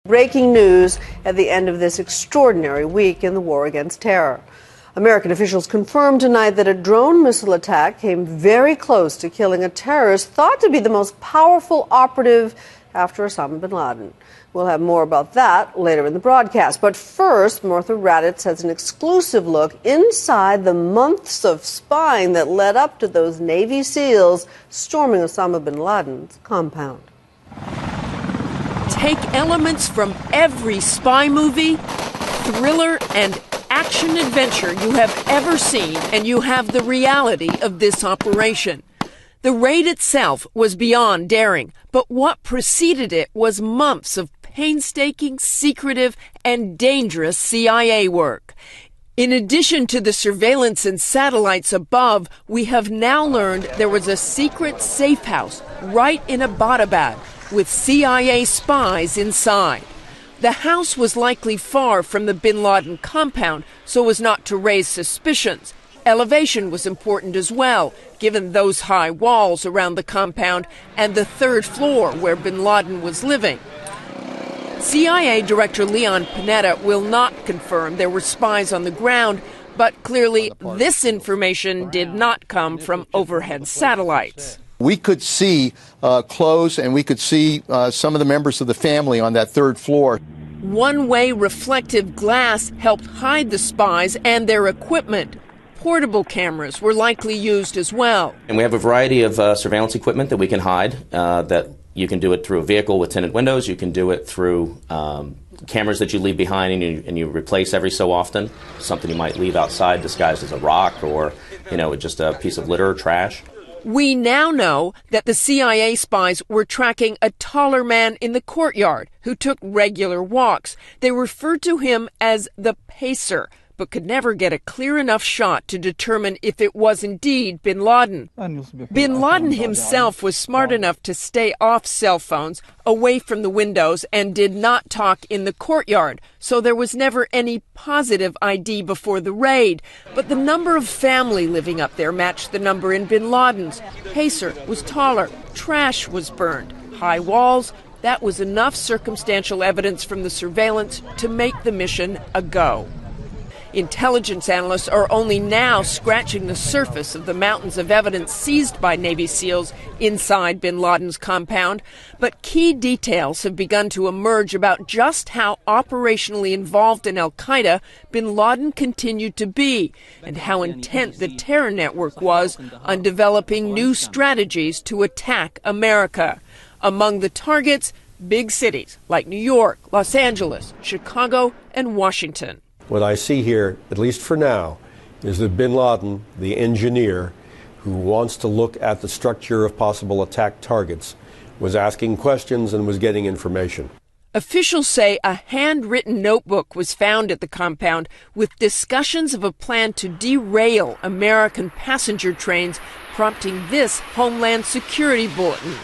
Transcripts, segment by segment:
Breaking news at the end of this extraordinary week in the war against terror. American officials confirmed tonight that a drone missile attack came very close to killing a terrorist thought to be the most powerful operative after Osama bin Laden. We'll have more about that later in the broadcast. But first, Martha Raddatz has an exclusive look inside the months of spying that led up to those Navy SEALs storming Osama bin Laden's compound. Take elements from every spy movie, thriller, and action-adventure you have ever seen, and you have the reality of this operation. The raid itself was beyond daring, but what preceded it was months of painstaking, secretive, and dangerous CIA work. In addition to the surveillance and satellites above, we have now learned there was a secret safe house right in Abbottabad with CIA spies inside. The house was likely far from the bin Laden compound so as not to raise suspicions. Elevation was important as well, given those high walls around the compound and the third floor where bin Laden was living. CIA Director Leon Panetta will not confirm there were spies on the ground, but clearly this information did not come from overhead satellites. We could see clothes, and we could see some of the members of the family on that third floor. One-way reflective glass helped hide the spies and their equipment. Portable cameras were likely used as well. And we have a variety of surveillance equipment that we can hide. That you can do it through a vehicle with tinted windows. You can do it through cameras that you leave behind and you replace every so often. Something you might leave outside disguised as a rock or, just a piece of litter or trash. We now know that the CIA spies were tracking a taller man in the courtyard who took regular walks. They referred to him as the Pacer, but could never get a clear enough shot to determine if it was indeed bin Laden. Bin Laden himself was smart enough to stay off cell phones, away from the windows, and did not talk in the courtyard, so there was never any positive ID before the raid. But the number of family living up there matched the number in bin Laden's. Pacer was taller, trash was burned, high walls. That was enough circumstantial evidence from the surveillance to make the mission a go. Intelligence analysts are only now scratching the surface of the mountains of evidence seized by Navy SEALs inside bin Laden's compound, but key details have begun to emerge about just how operationally involved in al-Qaeda bin Laden continued to be, and how intent the terror network was on developing new strategies to attack America. Among the targets, big cities like New York, Los Angeles, Chicago, and Washington. What I see here, at least for now, is that bin Laden, the engineer who wants to look at the structure of possible attack targets, was asking questions and was getting information. Officials say a handwritten notebook was found at the compound with discussions of a plan to derail American passenger trains, prompting this Homeland Security bulletin.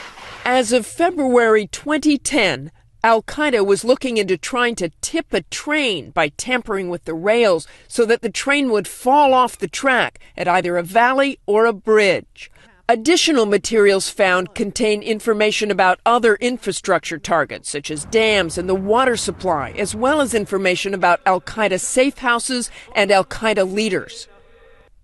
As of February 2010, al-Qaeda was looking into trying to tip a train by tampering with the rails so that the train would fall off the track at either a valley or a bridge. Additional materials found contain information about other infrastructure targets, such as dams and the water supply, as well as information about al-Qaeda safe houses and al-Qaeda leaders.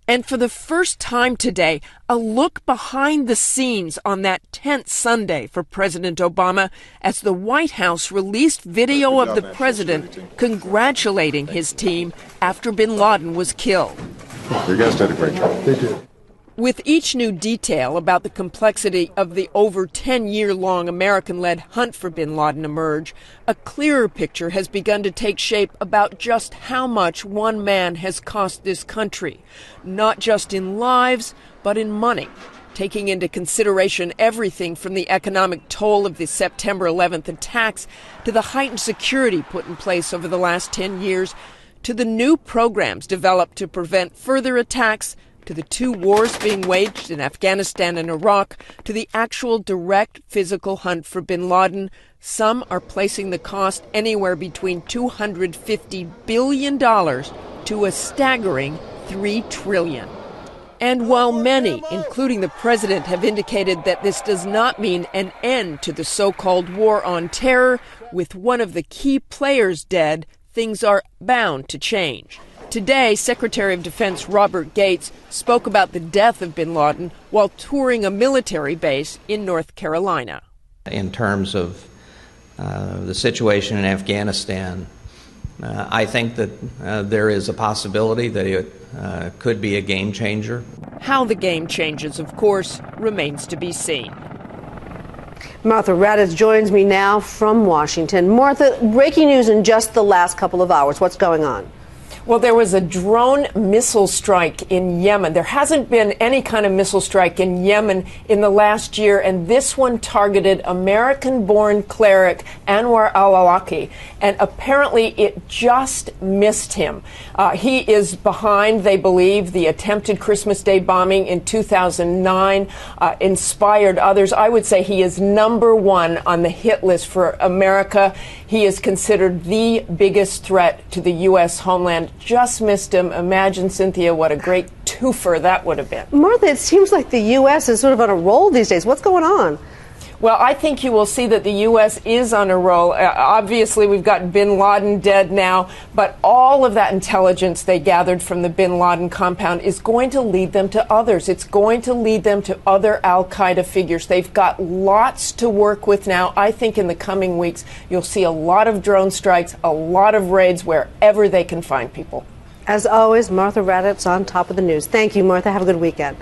And for the first time today, a look behind the scenes on that tense Sunday for President Obama as the White House released video of the president congratulating his team after bin Laden was killed. You guys did a great job. They did. With each new detail about the complexity of the over 10-year-long American-led hunt for bin Laden emerge, a clearer picture has begun to take shape about just how much one man has cost this country, not just in lives, but in money, taking into consideration everything from the economic toll of the September 11th attacks to the heightened security put in place over the last 10 years, to the new programs developed to prevent further attacks, to the two wars being waged in Afghanistan and Iraq, to the actual direct physical hunt for bin Laden. Some are placing the cost anywhere between $250 billion to a staggering $3 trillion. And while many, including the president, have indicated that this does not mean an end to the so-called war on terror, With one of the key players dead, things are bound to change. Today, Secretary of Defense Robert Gates spoke about the death of bin Laden while touring a military base in North Carolina. In terms of the situation in Afghanistan, I think that there is a possibility that it could be a game changer. How the game changes, of course, remains to be seen. Martha Raddatz joins me now from Washington. Martha, breaking news in just the last couple of hours. What's going on? Well, there was a drone missile strike in Yemen. There hasn't been any kind of missile strike in Yemen in the last year, and this one targeted American-born cleric Anwar al-Awlaki, and apparently it just missed him. He is behind, they believe, the attempted Christmas Day bombing in 2009, inspired others. I would say he is number one on the hit list for America. He is considered the biggest threat to the U.S. homeland. Just missed him. Imagine, Cynthia, what a great twofer that would have been. Martha, it seems like the U.S. is sort of on a roll these days. What's going on? Well, I think you will see that the U.S. is on a roll. Obviously, we've got bin Laden dead now, but all of that intelligence they gathered from the bin Laden compound is going to lead them to others. It's going to lead them to other al-Qaeda figures. They've got lots to work with now. I think in the coming weeks, you'll see a lot of drone strikes, a lot of raids wherever they can find people. As always, Martha Raddatz on top of the news. Thank you, Martha. Have a good weekend.